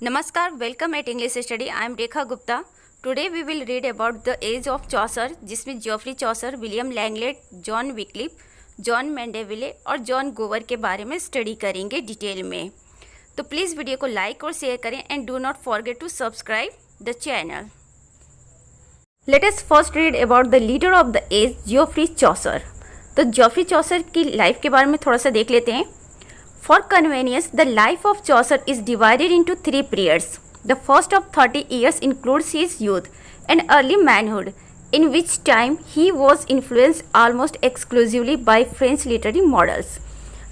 Namaskar, welcome at English Study. I am Rekha Gupta. Today we will read about the age of Chaucer, जिसमें Geoffrey Chaucer, William Langland, John Wycliffe, John Mandeville और John Gower के बारे में study करेंगे detail में। तो please video को like और शेयर करें and do not forget to subscribe the channel. Let us first read about the leader of the age, Geoffrey Chaucer. तो जॉफरी चौसर की लाइफ के बारे में थोड़ा सा देख लेते हैं। For convenience, the life of Chaucer is divided into three periods. The first of 30 years includes his youth and early manhood, in which time he was influenced almost exclusively by French literary models.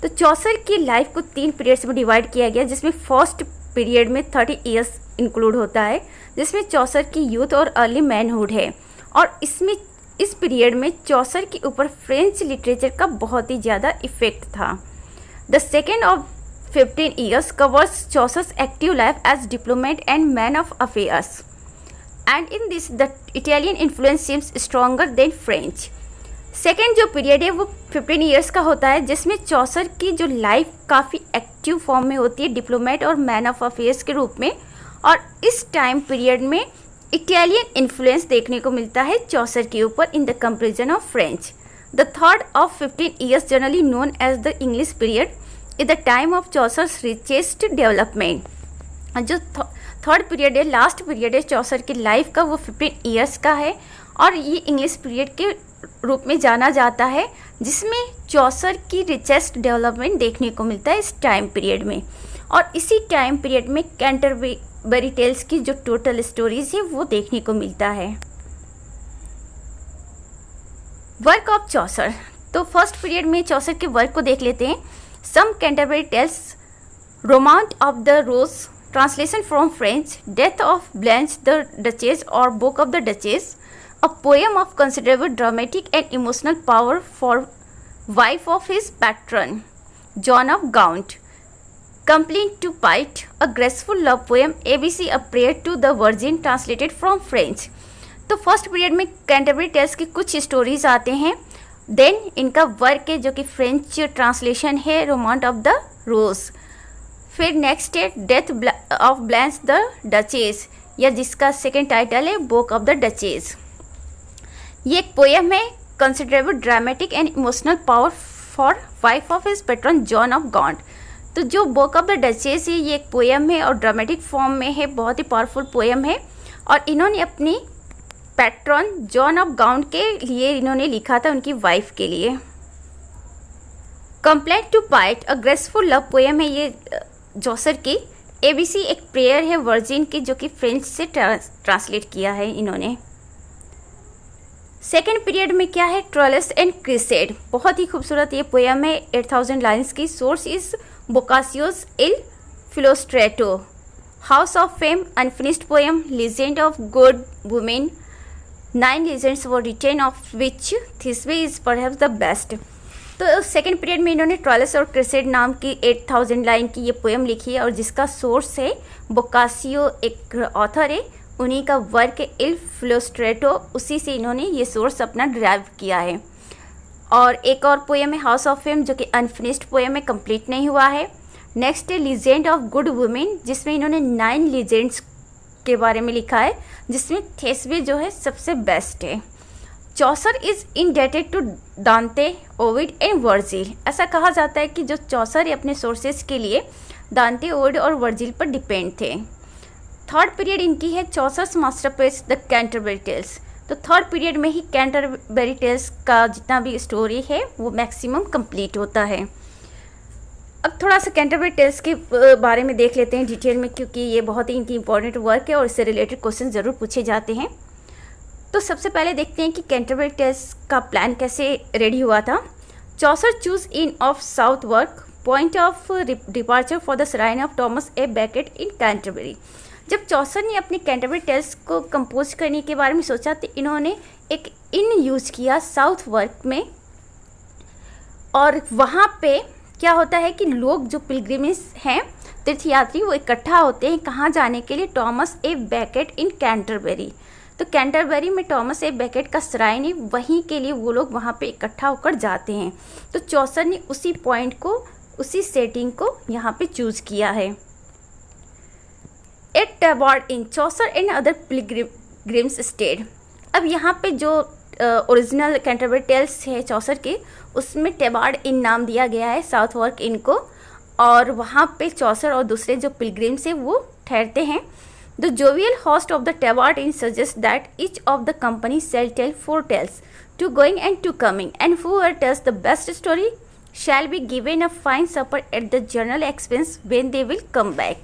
तो Chaucer की life को 3 periods में divide किया गया, जिसमें first period में 30 years include होता है, जिसमें चौसर की यूथ और अर्ली मैनहुड है। और इस पीरियड में चौसर के ऊपर फ्रेंच लिटरेचर का बहुत ही ज़्यादा इफेक्ट था। The second of 15 years covers Chaucer's active life as diplomat and man of affairs, and in this the Italian influence seems stronger than French. Second जो पीरियड है वो 15 ईयर्स का होता है, जिसमें चौसर की जो लाइफ काफ़ी एक्टिव फॉर्म में होती है, डिप्लोमेट और मैन ऑफ अफेयर्स के रूप में। और इस टाइम पीरियड में इटालियन इन्फ्लुएंस देखने को मिलता है चौसर के ऊपर in the comparison of French. The third of 15 years, generally known as the English period, is the time of Chaucer's richest development. जो थर्ड पीरियड है, लास्ट पीरियड है चौसर की लाइफ का, वो 15 ईयर्स का है और ये इंग्लिश पीरियड के रूप में जाना जाता है, जिसमें चौसर की रिचेस्ट डेवलपमेंट देखने को मिलता है इस टाइम पीरियड में। और इसी टाइम पीरियड में कैंटरबरी टेल्स की जो टोटल स्टोरीज है वो देखने को मिलता है। वर्क ऑफ चौसर, तो फर्स्ट पीरियड में चौसर के वर्क को देख लेते हैं। Some Canterbury tales, romaunt of the rose, translation from French, death of Blanche the duchess और book of the duchess, a poem of considerable dramatic and emotional power for wife of his patron John of Gaunt, complaint to pity, a graceful love poem, ABC a prayer to the virgin, translated from French. तो first period में Canterbury tales की कुछ stories आते हैं, then इनका work है जो कि फ्रेंच ट्रांसलेशन है, रोमांट ऑफ द रोज। फिर नेक्स्ट है death of Blanche the duchess, या जिसका सेकेंड टाइटल है बुक ऑफ द डचेस। ये एक पोएम है, considerable dramatic and emotional power for wife of his patron John of Gaunt. तो जो बुक ऑफ द डचेस है ये एक पोएम है और ड्रामेटिक फॉर्म में है, बहुत ही पावरफुल पोएम है और इन्होंने अपनी पैट्रन जॉन ऑफ गाउंट के लिए इन्होंने लिखा था, उनकी वाइफ के लिए। Complaint to pity, a graceful love poem है ये चौसर की। एबीसी एक प्रेयर है वर्जिन की, जो कि फ्रेंच से ट्रांसलेट किया है इन्होंने। सेकेंड पीरियड में क्या है, ट्रोलस एंड क्रिसेड, बहुत ही खूबसूरत ये पोएम है, 8000 लाइन्स की। Source is Boccaccio's il Filostrato, house of fame, unfinished poem, legend of good women, 9 legends were written of which Thisbe is perhaps the best। तो सेकेंड पीरियड में इन्होंने ट्रोलस और क्रिसेड नाम की 8000 लाइन की ये पोएम लिखी है और जिसका सोर्स है बोकासियो, एक ऑथर है, उन्हीं का वर्क है इल फिलोस्ट्रेटो, उसी से इन्होंने ये सोर्स अपना ड्राइव किया है। और एक और पोएम है हाउस ऑफ फेम, जो कि अनफिनिश्ड पोएम है, कंप्लीट नहीं हुआ है। नेक्स्ट है लीजेंड ऑफ गुड वुमेन, जिसमें इन्होंने 9 लीजेंड्स के बारे में लिखा है, जिसमें थेस्बे जो है सबसे बेस्ट है। चौसर इज इंडेटेड टू दांते, ओविड एंड वर्जिल। ऐसा कहा जाता है कि जो चौसर अपने सोर्सेज के लिए दांते, ओविड और वर्जिल पर डिपेंड थे। थर्ड पीरियड इनकी है Chaucer's masterpiece the Canterbury Tales. तो थर्ड पीरियड में ही कैंटरबरी टेल्स का जितना भी स्टोरी है वो मैक्सिमम कंप्लीट होता है। अब थोड़ा सा कैंटरबरी टेल्स के बारे में देख लेते हैं डिटेल में, क्योंकि ये बहुत ही इनकी इंपॉर्टेंट वर्क है और इससे रिलेटेड क्वेश्चन ज़रूर पूछे जाते हैं। तो सबसे पहले देखते हैं कि कैंटरबरी टेल्स का प्लान कैसे रेडी हुआ था। Chaucer choose inn of Southwark, point of departure for the shrine of Thomas a Becket in Canterbury. जब चौसर ने अपनी कैंटरबरी टेल्स को कंपोज करने के बारे में सोचा तो इन्होंने एक इन यूज किया साउथ वर्क में, और वहाँ पे क्या होता है कि लोग जो पिलग्रिमेज हैं, तीर्थयात्री, वो इकट्ठा होते हैं कहाँ जाने के लिए, Thomas a Becket in Canterbury. तो कैंटरबरी में थॉमस ए बैकेट का श्राइन है, वहीं के लिए वो लोग वहाँ पे इकट्ठा होकर जाते हैं। तो चौसर ने उसी पॉइंट को, उसी सेटिंग को यहाँ पे चूज़ किया है। tabard in Chaucer and other pilgrims stayed. अब यहाँ पे जो ओरिजिनल कैंटरबरी टेल्स है चौसर के, उसमें टेबार्ड इन नाम दिया गया है साउथवर्क इन को, और वहाँ पे चौसर और दूसरे जो पिलग्रिम्स है वो ठहरते हैं. The jovial host of the Tabard inn suggest that each of the company shall tell 4 tales to going and to coming, and whoever tells the best story shall be given a fine supper at the general expense when they will come back.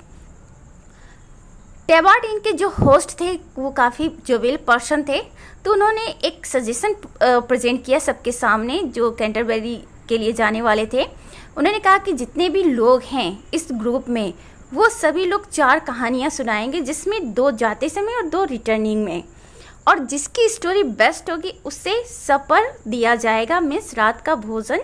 टेबार्ड इनके जो host थे वो काफ़ी jovial person थे, तो उन्होंने एक suggestion present किया सबके सामने जो कैंटरबरी के लिए जाने वाले थे. उन्होंने कहा कि जितने भी लोग हैं इस ग्रुप में वो सभी लोग 4 कहानियाँ सुनाएंगे, जिसमें 2 जाते समय और 2 रिटर्निंग में, और जिसकी स्टोरी बेस्ट होगी उससे सपर दिया जाएगा, मीन्स रात का भोजन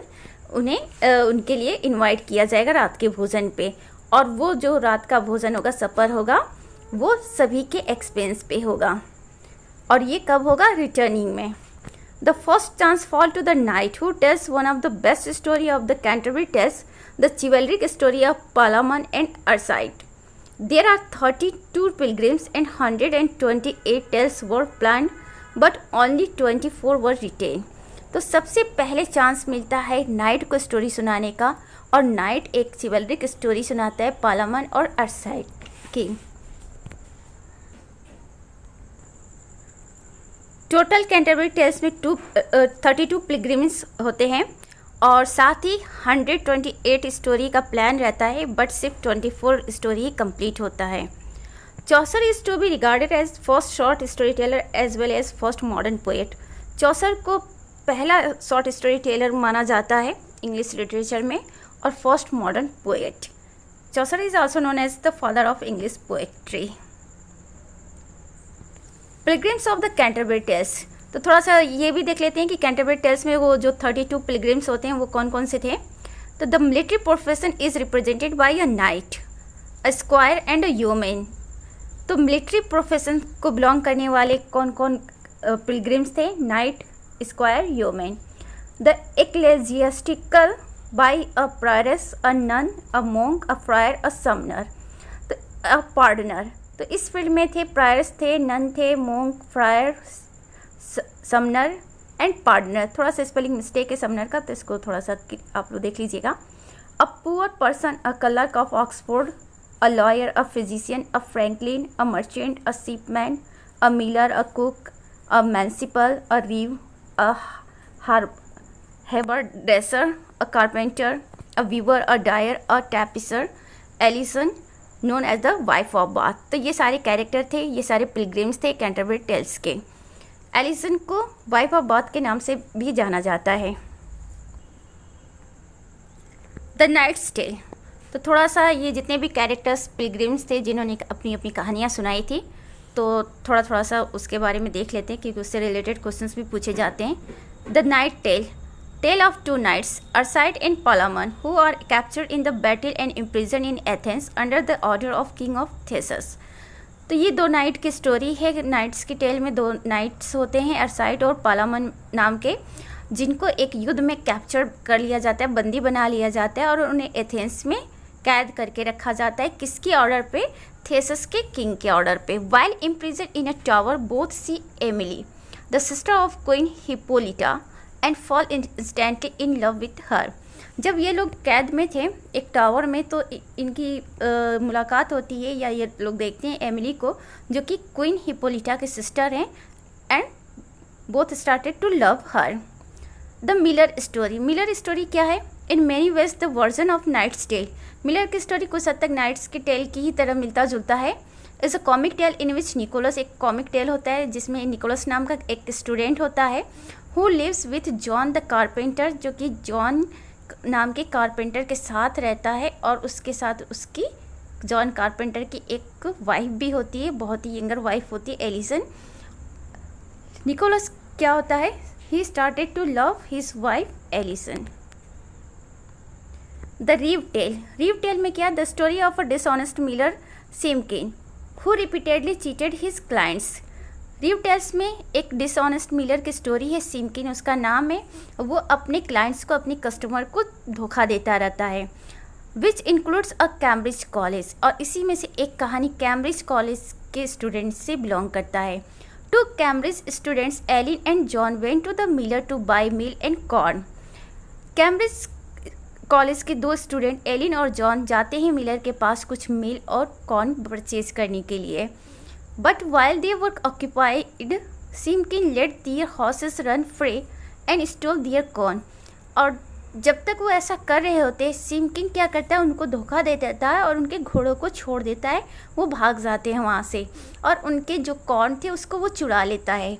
उन्हें उनके लिए इनवाइट किया जाएगा रात के भोजन पे, और वो जो रात का भोजन होगा, सपर होगा, वो सभी के एक्सपेंस पे होगा. और ये कब होगा? रिटर्निंग में. The first chance fall to the knight who tells one of the best story of the Canterbury tales the chivalric story of Palamon and Arcite. There are 32 pilgrims and 128 tales were planned but only 24 were written. तो सबसे पहले chance मिलता है night को story सुनाने का, और night एक चिवलरिक स्टोरी सुनाता है पालामन और अरसाइड की. टोटल कैंटरबरी टेल्स में 32 पिलग्रिम्स होते हैं, और साथ ही 128 स्टोरी का प्लान रहता है, बट सिर्फ 24 स्टोरी ही कंप्लीट होता है. Chaucer is to be regarded as first short story teller as well as first modern poet. Chaucer को पहला शॉर्ट स्टोरी टेलर माना जाता है इंग्लिश लिटरेचर में, और first modern poet. Chaucer is also known as the father of English poetry. Pilgrims of the Canterbury Tales. तो थोड़ा सा ये भी देख लेते हैं कि कैंटरबरी टेल्स में वो जो 32 पिलग्रिम्स होते हैं वो कौन कौन से थे. तो the military profession is represented by a knight, a squire and a yeoman. तो मिलिट्री प्रोफेशन को बिलोंग करने वाले कौन कौन पिलग्रिम्स थे? Knight, squire, yeoman. The ecclesiastical by a prioress, a nun, a monk, a friar, a summoner. तो a पार्डनर. तो इस फील्ड में थे प्रायर्स थे, नन थे, मोंक, फ्रायर, समनर एंड पार्डनर. थोड़ा सा स्पेलिंग मिस्टेक है समनर का, तो इसको थोड़ा सा आप लोग देख लीजिएगा. A poor person, a clerk of Oxford, a lawyer, a physician, a Franklin, a merchant, a Shipman, a Miller, a cook, a municipal, a रीव, a haberdasher, a carpenter, a weaver, a dyer, a tapicer, Alison, known as the wife of Bath. तो ये सारे character थे, ये सारे pilgrims थे Canterbury Tales के. Alison को wife of Bath के नाम से भी जाना जाता है. The knight's tale. तो थोड़ा सा ये जितने भी कैरेक्टर्स पिलग्रिम्स थे जिन्होंने अपनी अपनी कहानियाँ सुनाई थी, तो थोड़ा सा उसके बारे में देख लेते हैं क्योंकि उससे रिलेटेड क्वेश्चंस भी पूछे जाते हैं. The knight tale. Tale of 2 knights, Arcite and Palamon, who are captured in the battle and imprisoned in Athens under the order of King of Thessus. तो ये 2 नाइट की स्टोरी है. नाइट्स की tell में 2 नाइट्स होते हैं, अरसाइट और पालामन नाम के, जिनको एक युद्ध में कैप्चर कर लिया जाता है, बंदी बना लिया जाता है, और उन्हें एथेंस में कैद करके रखा जाता है. किसके ऑर्डर पे? थेसस के किंग के ऑर्डर पे. While imprisoned in a tower both see Emily, the sister of queen Hippolyta, and fall instantly in love with her. जब ये लोग कैद में थे एक टावर में, तो इनकी मुलाकात होती है, या ये लोग देखते हैं एमिली को, जो कि क्वीन हिपोलिटा के सिस्टर हैं, and both started to love her. The miller story. Miller story क्या है? In many ways the version of knight's tale. Miller की स्टोरी कुछ हद तक नाइट्स की टेल की ही तरह मिलता जुलता है. Is a comic tale in which Nicholas. एक कॉमिक टेल होता है जिसमें निकोलस नाम का एक स्टूडेंट होता है, who lives with John the carpenter, जो कि जॉन नाम के कारपेंटर के साथ रहता है, और उसके साथ उसकी जॉन कारपेंटर की एक वाइफ भी होती है, बहुत ही यंगर वाइफ होती है, एलिसन. निकोलस क्या होता है? He started to love his wife Alison. The reeve tale. Reeve tale में क्या? The story of a dishonest miller Simkin who repeatedly cheated his clients. Reeve tales में एक डिसऑनेस्ट मिलर की स्टोरी है, सिमकिन उसका नाम है. वो अपने क्लाइंट्स को, अपने कस्टमर को धोखा देता रहता है. Which includes a Cambridge college, और इसी में से एक कहानी कैम्ब्रिज कॉलेज के स्टूडेंट्स से बिलोंग करता है। Two Cambridge students Aleyn and John went to the miller to buy meal and corn. Cambridge college के दो स्टूडेंट एलिन और जॉन जाते हैं मिलर के पास कुछ मील और कॉर्न परचेज करने के लिए। But while they were occupied Simkin let their horses run free and stole their corn. और जब तक वो ऐसा कर रहे होते सिमकिन क्या करता है, उनको धोखा दे देता है और उनके घोड़ों को छोड़ देता है, वो भाग जाते हैं वहाँ से और उनके जो कॉर्न थे उसको वो चुरा लेता है।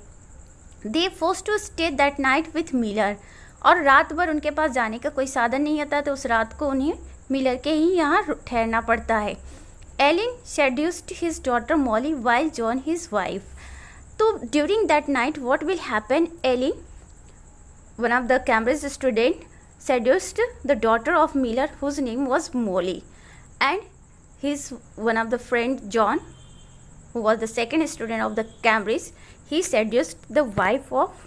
They force to stay that night with miller, और रात भर उनके पास जाने का कोई साधन नहीं होता, तो उस रात को उन्हें मिलर के ही यहाँ ठहरना पड़ता है। Aleyn seduced his daughter Molly while John his wife. तो during that night what will happen, Aleyn one of the Cambridge student seduced the daughter of Miller whose name was Molly, and his one of the friend John, who was the second student of the Cambridge, he seduced the wife of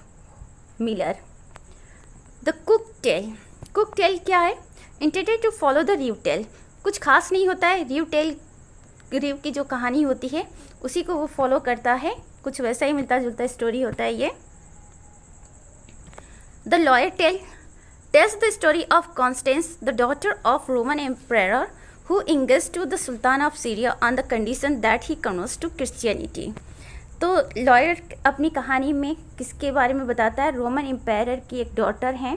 Miller. The cook tale क्या है? Intended to follow the Reeve tale. कुछ खास नहीं होता है, रीव की जो कहानी होती है उसी को वो फॉलो करता है, कुछ वैसा ही मिलता जुलता स्टोरी होता है ये। The lawyer tale tells the story of Constance, the daughter of Roman emperor, who engaged to the Sultan of Syria on the condition that he converts to Christianity. तो लॉयर अपनी कहानी में किसके बारे में बताता है? रोमन एम्पायर की एक डॉटर हैं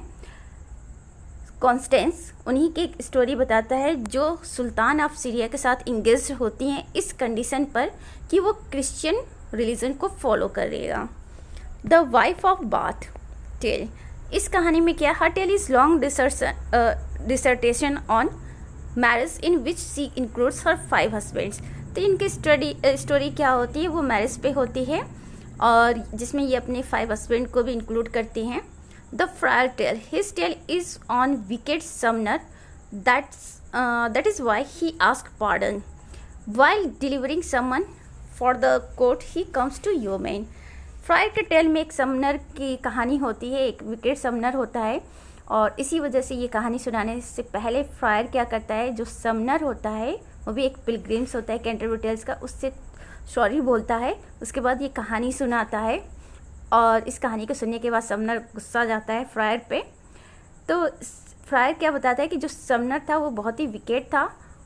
कॉन्स्टेंस, उन्हीं की एक स्टोरी बताता है जो सुल्तान ऑफ सीरिया के साथ इंगेज होती हैं इस कंडीशन पर कि वो क्रिश्चियन रिलीजन को फॉलो करेगा। The wife of Bath tale, इस कहानी में क्या, her tale is long dissertation on marriage in which she includes her 5 husbands. तो इनकी स्टोरी क्या होती है, वो मैरिज पे होती है और जिसमें ये अपने 5 हस्बैंड को भी इंक्लूड करते हैं। The friar tale, his tale is on wicked summoner, that is why he ask pardon while delivering summon for the court he comes to human. Friar के टेल में एक समनर की कहानी होती है, एक विकेट समनर होता है और इसी वजह से ये कहानी सुनाने से पहले फ्रायर क्या करता है, जो समनर होता है वो भी एक पिलग्रिम्स होता है कैंटरबरी टेल्स का, उससे सॉरी बोलता है, उसके बाद ये कहानी सुनाता है और इस कहानी को सुनने के बाद समनर गुस्सा जाता है फ्रायर पे। तो फ्रायर क्या बताता है कि जो समनर था वो बहुत ही विकेट था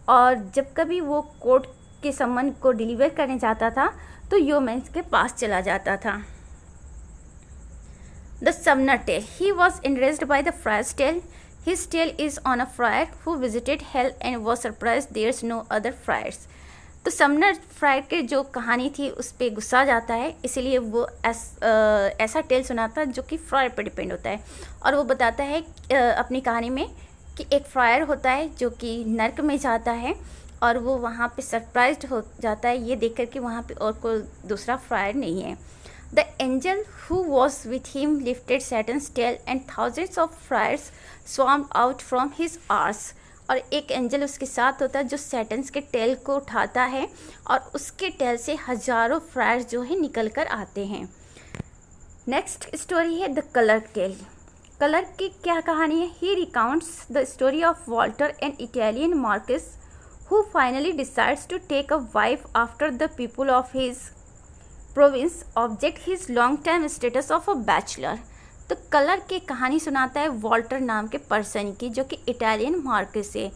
और जब कभी वो कोर्ट के समन को डिलीवर करने जाता था तो ह्यूमन्स के पास चला जाता था। The summoner tale, he was enraged by the friar's tale. His tale is on a friar who visited hell and was surprised there's no other friars. तो समनर फ्रायर के जो कहानी थी उस पर गुस्सा जाता है, इसीलिए वो ऐसा टेल सुनाता है जो कि फ्रायर पे डिपेंड होता है और वो बताता है अपनी कहानी में कि एक फ्रायर होता है जो कि नर्क में जाता है और वो वहाँ पे सरप्राइज्ड हो जाता है ये देखकर कि वहाँ पे और कोई दूसरा फ्रायर नहीं है। The angel who was with him lifted Satan's tail and thousands of friars swarmed out from his arse. और एक एंजल उसके साथ होता है जो सैटन्स के टेल को उठाता है और उसके टेल से हजारों फ्रायर्स जो है निकल कर आते हैं। नेक्स्ट स्टोरी है द कलर टेल। कलर की क्या कहानी है? He recounts the story of Walter an Italian marquis who finally decides to take a wife after the people of his province object his long-time status of a bachelor. तो colour की कहानी सुनाता है Walter नाम के person की जो कि इटालियन मार्किस है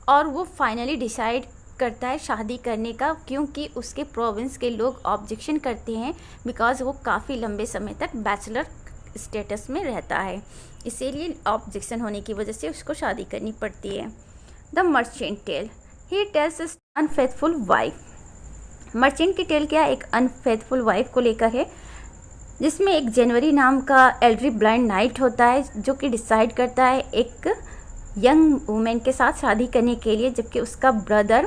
और वो फाइनली डिसाइड करता है शादी करने का क्योंकि उसके प्रोविंस के लोग ऑब्जेक्शन करते हैं बिकॉज वो काफ़ी लंबे समय तक बैचलर स्टेटस में रहता है, इसीलिए ऑब्जेक्शन होने की वजह से उसको शादी करनी पड़ती है। The merchant tale, he tells his unfaithful wife. Merchant की टेल क्या एक अनफेथफुल वाइफ को लेकर है जिसमें एक जनवरी नाम का एल्डरी ब्लाइंड नाइट होता है जो कि डिसाइड करता है एक यंग वुमेन के साथ शादी करने के लिए, जबकि उसका ब्रदर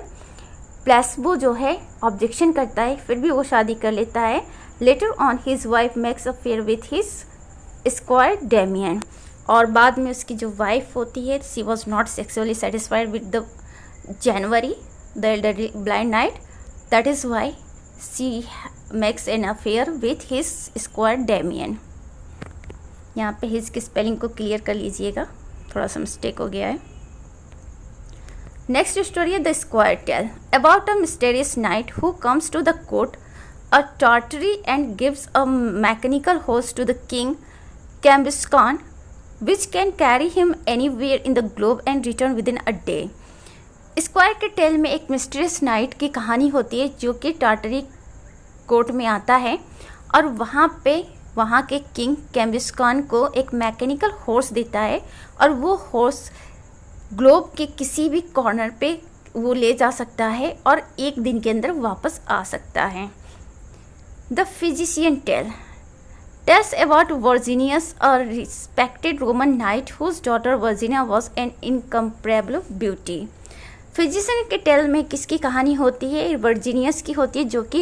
प्लेस्बो जो है ऑब्जेक्शन करता है, फिर भी वो शादी कर लेता है। Later on his wife makes affair with his squire Damian, और बाद में उसकी जो वाइफ होती है she was not sexually satisfied with the January the elderly blind knight, that is why she makes an affair with his squire Damian. यहाँ पे his की स्पेलिंग को क्लियर कर लीजिएगा, थोड़ा सा मिस्टेक हो गया है। नेक्स्ट स्टोरी है the squire tale about a mysterious knight who comes to the court a Tartary and gives a mechanical horse to the king Cambuskan which can carry him anywhere in the globe and return within a day. Square के tale में एक mysterious night की कहानी होती है जो कि Tartary court में आता है और वहाँ के किंग कैम्बिस्कॉन को एक मैकेनिकल हॉर्स देता है और वो हॉर्स ग्लोब के किसी भी कॉर्नर पे वो ले जा सकता है और एक दिन के अंदर वापस आ सकता है. The physician tale tells about Virginius, a respected Roman knight whose daughter Virginia was an incomparable beauty. Physician के टेल में किसकी कहानी होती है? वर्जीनियस की होती है जो कि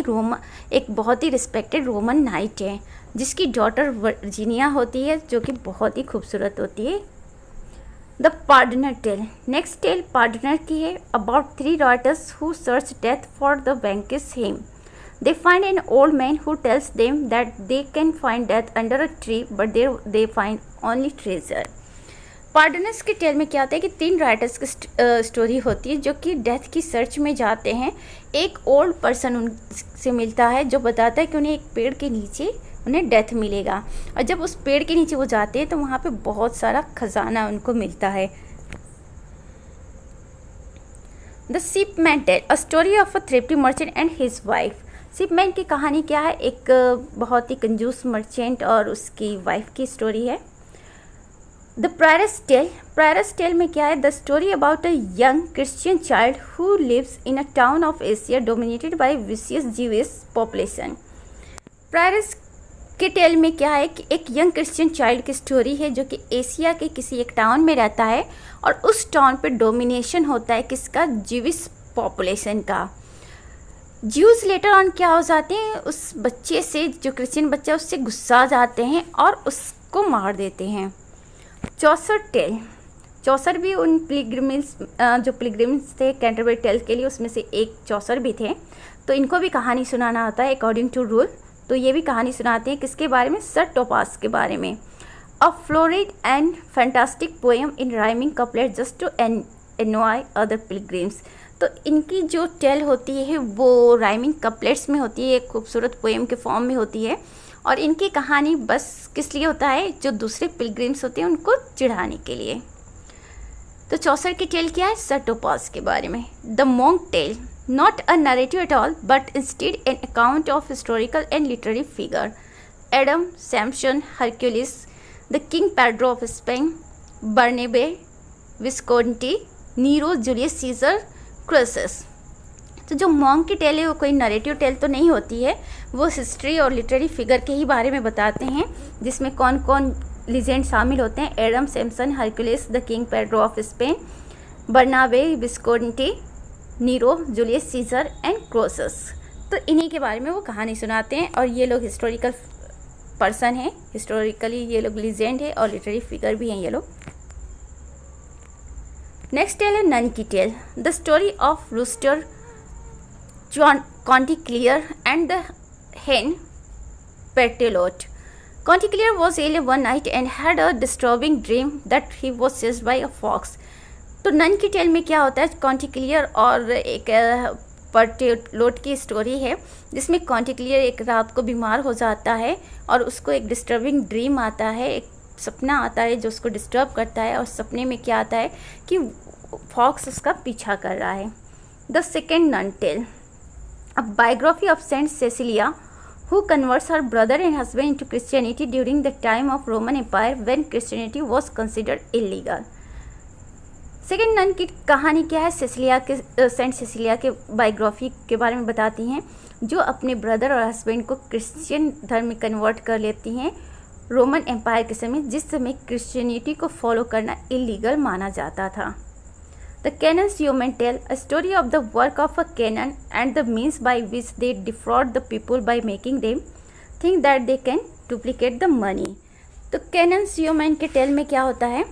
एक बहुत ही रिस्पेक्टेड रोमन नाइट है जिसकी डॉटर वर्जीनिया होती है जो कि बहुत ही खूबसूरत होती है. The pardoner tale. Next tale pardoner की है about 3 rioters who search death for the vanquish him. They find an old man who tells them that they can find death under a tree, but they find only treasure. पार्डनर्स के tale में क्या होता है कि 3 writers की story होती है जो कि डेथ की सर्च में जाते हैं. एक ओल्ड पर्सन उनसे मिलता है जो बताता है कि उन्हें एक पेड़ के नीचे उन्हें डेथ मिलेगा और जब उस पेड़ के नीचे वो जाते हैं तो वहाँ पे बहुत सारा खजाना उनको मिलता है. The shipman tale a story of a thrifty merchant and his wife. Shipman की कहानी क्या है? एक बहुत ही कंजूस मर्चेंट और उसकी वाइफ की स्टोरी है. The prioress tale. Prioress tale में क्या है? The story about a young Christian child who lives in a town of Asia dominated by vicious Jewish population. Prioress के टेल में क्या है कि एक यंग क्रिश्चियन चाइल्ड की स्टोरी है जो कि एशिया के किसी एक टाउन में रहता है और उस टाउन पे डोमिनेशन होता है किसका? ज्यूइश पॉपुलेशन का. ज्यूज लेटर ऑन क्या हो जाते हैं? उस बच्चे से, जो क्रिश्चियन बच्चा है, उससे गुस्सा जाते हैं और उसको मार देते हैं. चौसर टेल. चौसर भी उन पिलग्रिम्स थे कैंटरबरी टेल के लिए, उसमें से एक चौसर भी थे. तो इनको भी कहानी सुनाना होता है अकॉर्डिंग टू रूल. तो ये भी कहानी सुनाते हैं किसके बारे में? सर टोपास के बारे में. A florid and fantastic poem in rhyming couplet just to annoy other pilgrims. तो इनकी जो टेल होती है वो राइमिंग कपलेट्स में होती है, एक खूबसूरत पोएम के फॉर्म में होती है और इनकी कहानी बस किस लिए होता है? जो दूसरे पिलग्रिम्स होते हैं उनको चिढ़ाने के लिए. तो चौसर की टेल क्या है? सर टोपास के बारे में. The monk tale. Not a narrative at all but instead an account of historical and literary figure. Adam, Samson, Hercules, the king Pedro of Spain, Bernabo, Visconti, Nero, Julius Caesar, Croesus. तो जो monk की tell है वो कोई narrative tell तो नहीं होती है, वो हिस्ट्री और लिटरेरी फिगर के ही बारे में बताते हैं जिसमें कौन कौन लीजेंड शामिल होते हैं. Adam, Samson, Hercules, the king Pedro of Spain, Bernabo, Visconti, Nero, Julius Caesar and Croesus. तो इन्हीं के बारे में वो कहानी सुनाते हैं और ये लोग हिस्टोरिकल पर्सन हैं, हिस्टोरिकली ये लोग लीजेंड है और लिटरेरी फिगर भी हैं ये लोग. नेक्स्ट टेल है नन की tale. The story of rooster Chanticleer and the hen Pertelot. Chanticleer was ill one night and had a disturbing dream that he was chased by a fox. तो none की tell में क्या होता है? कॉन्टिक्लियर और एक पर्टेलोट की स्टोरी है जिसमें कॉन्टिक्लियर एक रात को बीमार हो जाता है और उसको एक डिस्टर्बिंग ड्रीम आता है, एक सपना आता है जो उसको डिस्टर्ब करता है और सपने में क्या आता है कि फॉक्स उसका पीछा कर रहा है. The second nun tale. A biography of Saint Cecilia, who converts her brother and husband into Christianity during the time of Roman Empire when Christianity was considered illegal. Second nun की कहानी क्या है? Saint Sicilia के biography के बारे में बताती हैं जो अपने ब्रदर और हस्बैंड को क्रिश्चियन धर्म में कन्वर्ट कर लेती हैं रोमन एम्पायर के समय, जिस समय क्रिश्चियनिटी को फॉलो करना इलीगल माना जाता था. The Canon's Yeomen tell a story of the work of a canon and the means by which they defraud the people by making them think that they can duplicate the money. तो Canon's Yeomen के tale में क्या होता है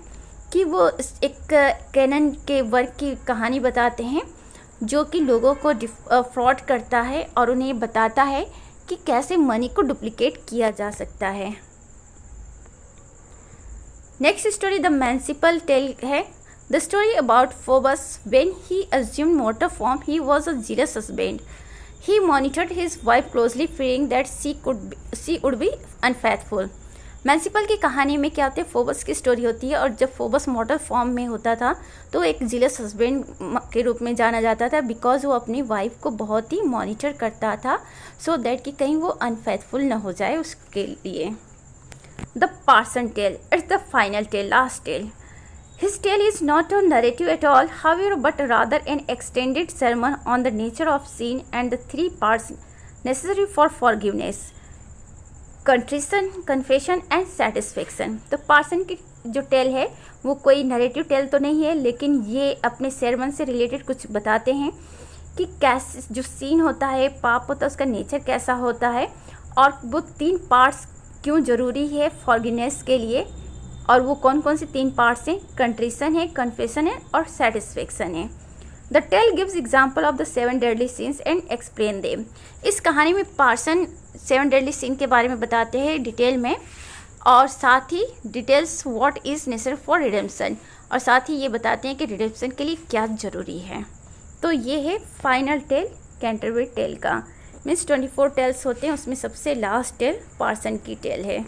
कि वो एक cannon के वर्क की कहानी बताते हैं जो कि लोगों को फ्रॉड करता है और उन्हें बताता है कि कैसे मनी को डुप्लीकेट किया जा सकता है. Next story the municipal tale है. The story about Phoebus, when he assumed mortal form, he was a jealous husband. He monitored his wife closely, fearing that she would be unfaithful. मैंसिपल की कहानी में क्या होता है, फोबस की story होती है, और जब फोबस मॉडल फॉर्म में होता था तो एक जिलस हस्बैंड के रूप में जाना जाता था, बिकॉज वो अपनी वाइफ को बहुत ही मॉनिटर करता था, सो दैट कि कहीं वो अनफेथफुल न हो जाए उसके लिए. The parson tale, it's the final tale, last tale. His tale is not a narrative at all, however, but rather an extended sermon on the nature of sin and the 3 parts necessary for forgiveness: contrition, confession and satisfaction. तो parson की जो tell है वो कोई narrative tell तो नहीं है, लेकिन ये अपने सेरमन से रिलेटेड कुछ बताते हैं कि कैसे जो सीन होता है, पाप होता है, उसका नेचर कैसा होता है, और वो 3 पार्ट्स क्यों ज़रूरी है फॉरगिवनेस के लिए, और वो कौन कौन से 3 पार्ट्स हैं. कंट्रिशन है, कन्फेशन है और सेटिस्फेक्शन है. The tale gives example of the 7 deadly sins and explain them. इस कहानी में पार्सन 7 डेडली सीन के बारे में बताते हैं डिटेल में, और साथ ही details what is necessary for redemption, और साथ ही ये बताते हैं कि रिडेम्पशन के लिए क्या ज़रूरी है. तो ये है फाइनल टेल कैंटरबरी टेल का. मीन्स 24 टेल्स होते हैं, उसमें सबसे लास्ट टेल पार्सन की टेल है,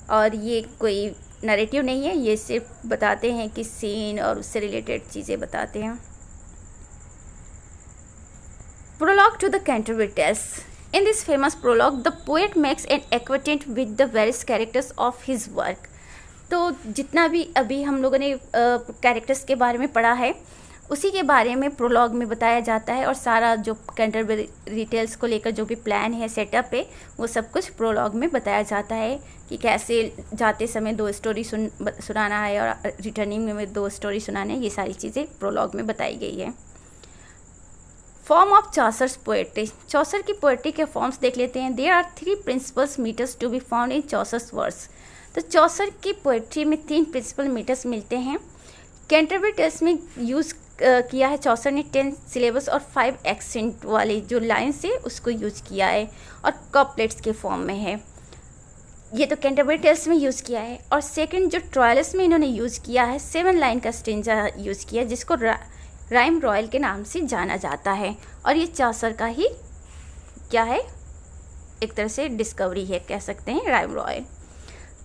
और ये कोई नरेटिव नहीं है, ये सिर्फ बताते हैं कि सीन और उससे रिलेटेड चीज़ें बताते हैं. Prologue to the Canterbury Tales. In this famous prologue, the poet makes an acquaintance with the various characters of his work. तो जितना भी अभी हम लोगों ने कैरेक्टर्स के बारे में पढ़ा है, उसी के बारे में प्रोलॉग में बताया जाता है, और सारा जो कैंटरबरी टेल्स को लेकर जो भी प्लान है, सेटअप है, वो सब कुछ प्रोलॉग में बताया जाता है कि कैसे जाते समय 2 स्टोरी सुनाना है और रिटर्निंग में 2 स्टोरी सुनाने हैं. ये सारी चीज़ें प्रोलॉग में बताई गई है. Form of Chaucer's poetry. Chaucer की पोएट्री के फॉर्म्स देख लेते हैं. There are 3 principals metres to be found in Chaucer's verse. तो चौसर की पोएट्री में 3 प्रिंसिपल मीटर्स मिलते हैं. कैंटरबरी टेल्स में यूज़ किया है चौसर ने 10 सिलेबस और 5 एक्सेंट वाली जो लाइन्स है उसको यूज़ किया है, और कपलेट्स के फॉर्म में है. ये तो कैंटरबरी टेल्स में यूज़ किया है. और सेकंड जो ट्रायल्स में इन्होंने यूज़ किया है, 7 लाइन का स्टेंजा यूज़ किया, जिसको राइम रॉयल के नाम से जाना जाता है, और ये चौसर का ही क्या है, एक तरह से डिस्कवरी है, कह सकते हैं, rhyme royal.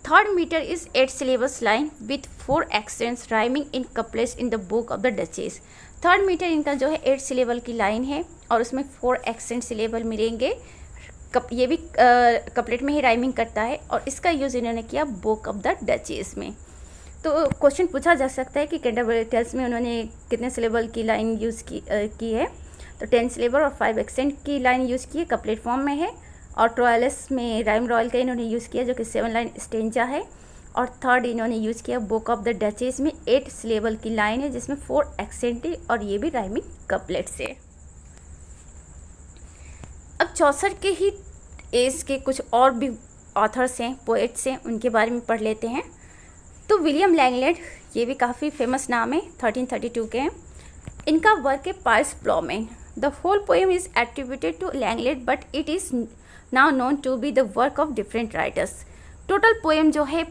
Third meter is 8 syllables line with 4 accents rhyming in couplets in the book of the Duchess. Third meter इनका जो है 8 सिलेबल की लाइन है, और उसमें 4 एक्सेंट सिलेबल मिलेंगे. ये भी कपलेट में ही राइमिंग करता है, और इसका यूज़ इन्होंने किया बुक ऑफ द डचेस में. तो क्वेश्चन पूछा जा सकता है कि कैंटरबरी टेल्स में उन्होंने कितने सिलेबल की लाइन यूज़ की है. तो 10 सिलेबल और 5 एक्सेंट की लाइन यूज़ की है, कपलेट फॉर्म में है. और ट्रायल्स में राइम रॉयल का इन्होंने यूज़ किया जो कि 7 लाइन स्टेंजा है. और थर्ड इन्होंने यूज़ किया बुक ऑफ द डचेस में 8 सिलेबल की लाइन है, जिसमें 4 एक्सेंट है, और ये भी राइमिंग कपलेट से. अब चौसर के ही एज के कुछ और भी ऑथर्स हैं, पोएट्स हैं, उनके बारे में पढ़ लेते हैं. तो विलियम लैंगलैंड, ये भी काफ़ी फेमस नाम है, 1332 के हैं. इनका वर्क है Piers Plowman. The whole poem is attributed to Langland, but it is now known to be the work of different writers. Total poem जो है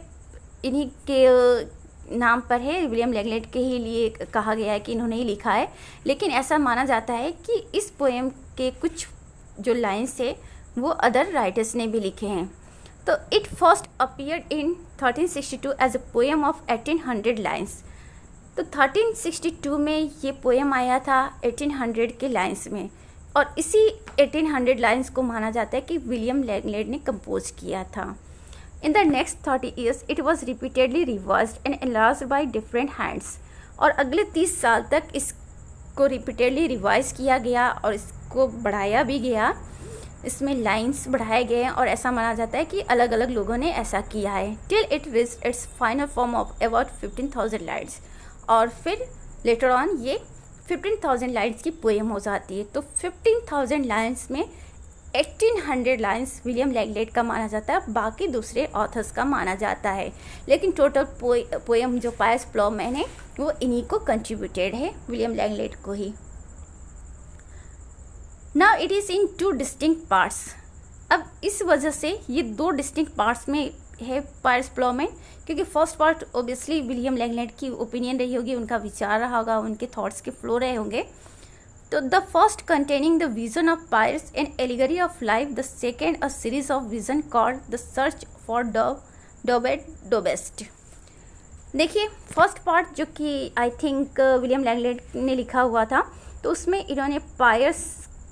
इन्हीं के नाम पर है, विलियम लैंगलैंड के ही लिए कहा गया है कि इन्होंने ही लिखा है. लेकिन ऐसा माना जाता है कि इस पोएम के कुछ जो लाइन्स है वो अदर राइटर्स ने भी लिखे हैं. तो it first appeared in 1362 as a poem of 1800 lines. तो 1362 में ये पोएम आया था 1800 के लाइन्स में, और इसी 1800 लाइन्स को माना जाता है कि विलियम लैंगलैंड ने कंपोज किया था. In the next 30 years it was repeatedly revised and enlarged by different hands. और अगले 30 साल तक इसको रिपीटेडली रिवाइज किया गया और इसको बढ़ाया भी गया. इसमें लाइन्स बढ़ाए गए हैं, और ऐसा माना जाता है कि अलग अलग लोगों ने ऐसा किया है. Till it reached it's final form of about 15,000 lines. और फिर लेटर ऑन ये 15,000 लाइन्स की पोएम हो जाती है. तो 15,000 लाइन्स में 1800 लाइन्स विलियम लैंगलैंड का माना जाता है, बाकी दूसरे ऑथर्स का माना जाता है. लेकिन टोटल पोएम जो पायस प्लॉमेन है वो इन्हीं को कंट्रीब्यूटेड है, विलियम लैंगलैंड को ही. Now it is in 2 distinct parts. अब इस वजह से ये 2 डिस्टिंक्ट पार्ट्स में है पायर्स प्लॉमेन, क्योंकि first part obviously William Langland की ओपिनियन रही होगी, उनका विचार रहा होगा, उनके थॉट्स के फ्लो रहे होंगे। तो the first containing the vision of Piers an allegory of life, the second a series of vision called the search for Dobest. देखिए फर्स्ट पार्ट जो कि आई थिंक विलियम लैंगलैंड ने लिखा हुआ था, तो उसमें इन्होंने पायर्स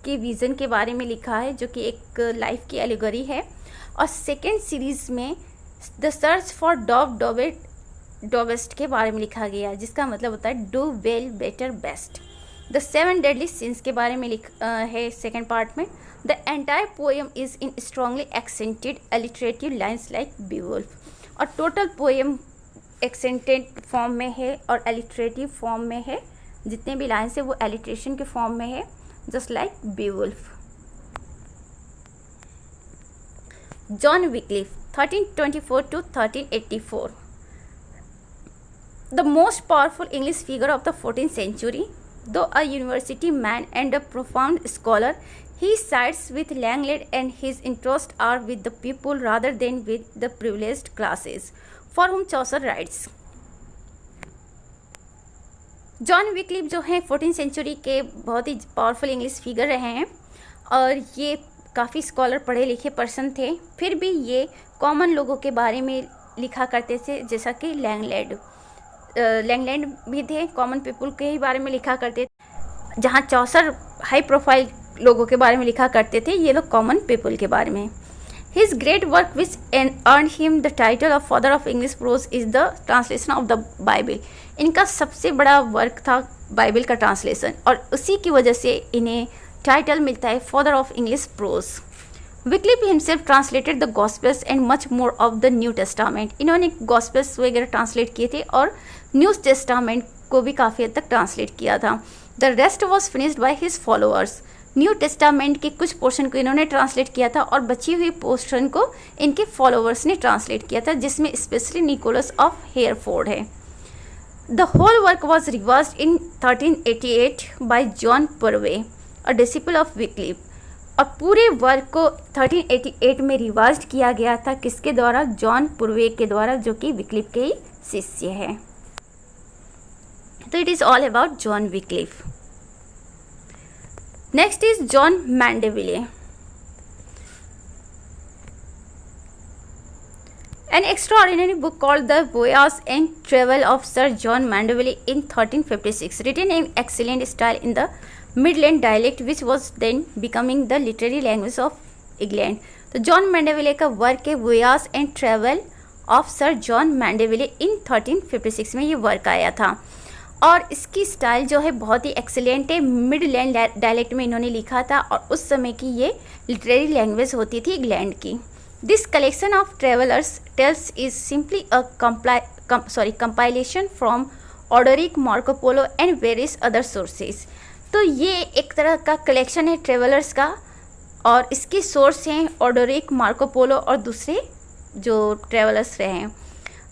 के विज़न के बारे में लिखा है जो कि एक लाइफ की एलिगरी है। और सेकेंड सीरीज़ में द सर्च फॉर डोबेस्ट के बारे में लिखा गया है, जिसका मतलब होता है do well better best. The 7 deadly sins के बारे में है सेकेंड पार्ट में। The entire poem is in strongly accented alliterative lines like Beowulf. और टोटल पोएम एक्सेंटेड फॉर्म में है और एलिटरेटिव फॉर्म में है, जितने भी लाइन्स है वो एलिट्रेशन के फॉर्म में है, just like Beowulf. John Wycliffe 1324 to 1384, the most powerful English figure of the 14th century. Though a university man and a profound scholar, he sides with Lenglet and his interests are with the people rather than with the privileged classes, for whom Chaucer writes. John Wycliffe जो हैं 14th century के बहुत ही powerful English figure रहे हैं और ये काफ़ी scholar पढ़े लिखे पर्सन थे, फिर भी ये कॉमन लोगों के बारे में लिखा करते थे, जैसा कि लैंगलैंड भी थे, कॉमन पीपल के ही बारे में लिखा करते थे। जहाँ चौसर हाई प्रोफाइल लोगों के बारे में लिखा करते थे, ये लोग कॉमन पीपल के बारे में। His great work which earned him the title of father of English prose is the translation of the Bible. इनका सबसे बड़ा वर्क था बाइबल का ट्रांसलेशन और उसी की वजह से इन्हें टाइटल मिलता है father of English pros. Wycliffe himself translated the gospels and much more of the new testament. इन्होंने गॉस्पेल्स वगैरह ट्रांसलेट किए थे और न्यू टेस्टामेंट को भी काफ़ी हद तक ट्रांसलेट किया था। The rest was finished by his followers. New testament के कुछ पोर्शन को इन्होंने ट्रांसलेट किया था और बची हुई पोर्शन को इनके फॉलोअर्स ने ट्रांसलेट किया था, जिसमें स्पेशली निकोलस ऑफ हेयरफोर्ड है। The whole work was revised in 1388 by John Purvey, a disciple of Wycliffe. और पूरे वर्क को 1388 में रिवाइज्ड किया गया था, किसके द्वारा? जॉन पुरवे के द्वारा, जो कि विक्लिफ के ही शिष्य है। तो it is all about John Wycliffe. Next is John Mandeville. An extraordinary book called The Voyage and Travel of Sir John Mandeville in 1356, written in excellent style in the Midland dialect, which was then becoming the literary language of England. तो John Mandeville का work है voyage and travel of sir John Mandeville in 1356 में ये work आया था और इसकी style जो है बहुत ही एक्सीलेंट है। मिडलैंड डायलेक्ट में इन्होंने लिखा था और उस समय की ये लिटरेरी लैंग्वेज होती थी इंग्लैंड की। This collection of travelers tales is simply a compilation from Orderic, Marco Polo and various other sources. तो ये एक तरह का कलेक्शन है ट्रेवलर्स का और इसके सोर्स हैं ऑर्डोरिक, मार्को पोलो और दूसरे जो ट्रेवलर्स रहे हैं।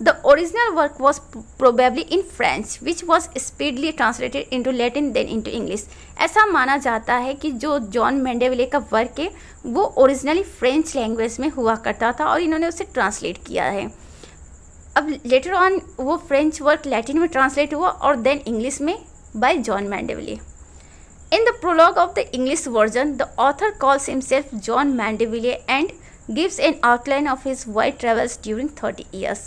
The original work was probably in French, which was speedily translated into Latin then into English. ऐसा माना जाता है कि जो जॉन मैंडेविले का वर्क है वो ओरिजिनली फ्रेंच लैंग्वेज में हुआ करता था और इन्होंने उसे ट्रांसलेट किया है। अब लेटर ऑन वो फ्रेंच वर्क लैटिन में ट्रांसलेट हुआ और देन इंग्लिश में bye John Mandeville. In the prologue of the English version, the author calls himself John Mandeville and gives an outline of his wide travels during 30 years.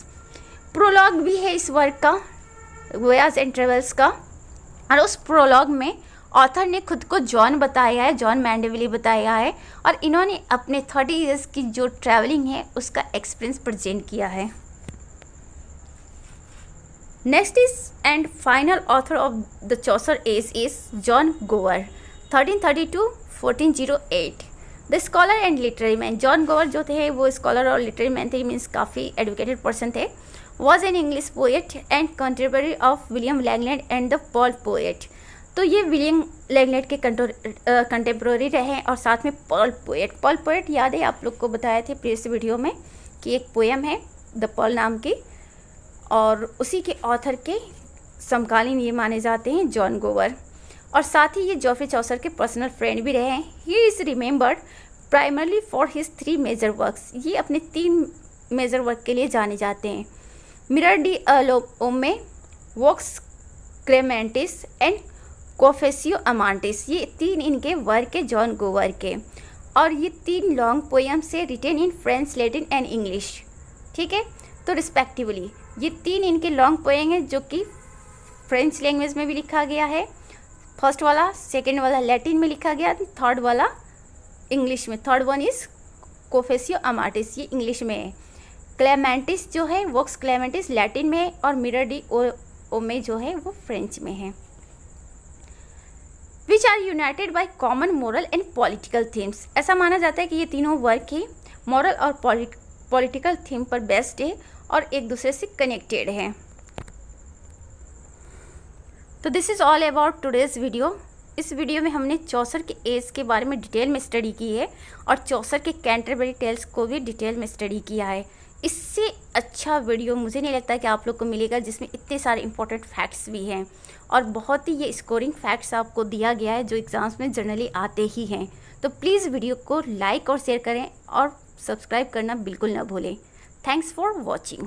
Prologue भी है इस work का, voyage and travels का, और उस prologue में author ने खुद को जॉन बताया है, जॉन मैंडेविले बताया है और इन्होंने अपने 30 ईयर्स की जो ट्रैवलिंग है उसका एक्सपीरियंस प्रेजेंट किया है। Next is and final author of the Chaucer age is John Gower 1330-1408। The scholar and literary man. John Gower जो थे वो स्कॉलर और लिटरेरी मैन थे, मीन्स काफ़ी एजुकेटेड पर्सन थे। was an English poet and contemporary of William Langland and the Pearl poet। तो ये William Langland के कंटेम्प्रेरी रहे और साथ में पर्ल पोएट याद है आप लोग को बताए थे प्रीवियस वीडियो में कि एक पोएम है द पर्ल नाम की और उसी के ऑथर के समकालीन ये माने जाते हैं जॉन गोवर। और साथ ही ये जॉफरी चौसर के पर्सनल फ्रेंड भी रहे हैं। He is remembered primarily for his 3 major works. ये अपने 3 मेजर वर्क के लिए जाने जाते हैं। मिरर डी अलोमे, वॉक्स क्लेमेंटिस एंड कोफेसियो अमांटिस, ये 3 इनके वर्क है जॉन गोवर के। और ये 3 लॉन्ग पोएम्स से written in French, Latin and English. ठीक है, तो रिस्पेक्टिवली ये 3 इनके लॉन्ग पोएम हैं जो कि फ्रेंच लैंग्वेज में भी लिखा गया है, फर्स्ट वाला, सेकेंड वाला लैटिन में लिखा गया, थर्ड वाला इंग्लिश में। थर्ड वन इज कोफेसियो अमांटिस, ये इंग्लिश में है। क्लेमेंटिस जो है, वॉक्स क्लेमेंटिस लैटिन में है, और मिरर डी ओमे जो है वो फ्रेंच में है। Which are united by common moral and political themes, ऐसा माना जाता है कि ये तीनों वर्क ही मॉरल और पॉलिटिकल थीम पर बेस्ड है और एक दूसरे से कनेक्टेड है। तो this is all about today's video. इस वीडियो में हमने चौसर के एज के बारे में डिटेल में स्टडी की है और चौसर के कैंटरबरी टेल्स को भी डिटेल में स्टडी किया है। इससे अच्छा वीडियो मुझे नहीं लगता कि आप लोग को मिलेगा जिसमें इतने सारे इंपॉर्टेंट फैक्ट्स भी हैं और बहुत ही ये स्कोरिंग फैक्ट्स आपको दिया गया है जो एग्ज़ाम्स में जनरली आते ही हैं। तो प्लीज़ वीडियो को लाइक और शेयर करें और सब्सक्राइब करना बिल्कुल ना भूलें। Thanks for watching.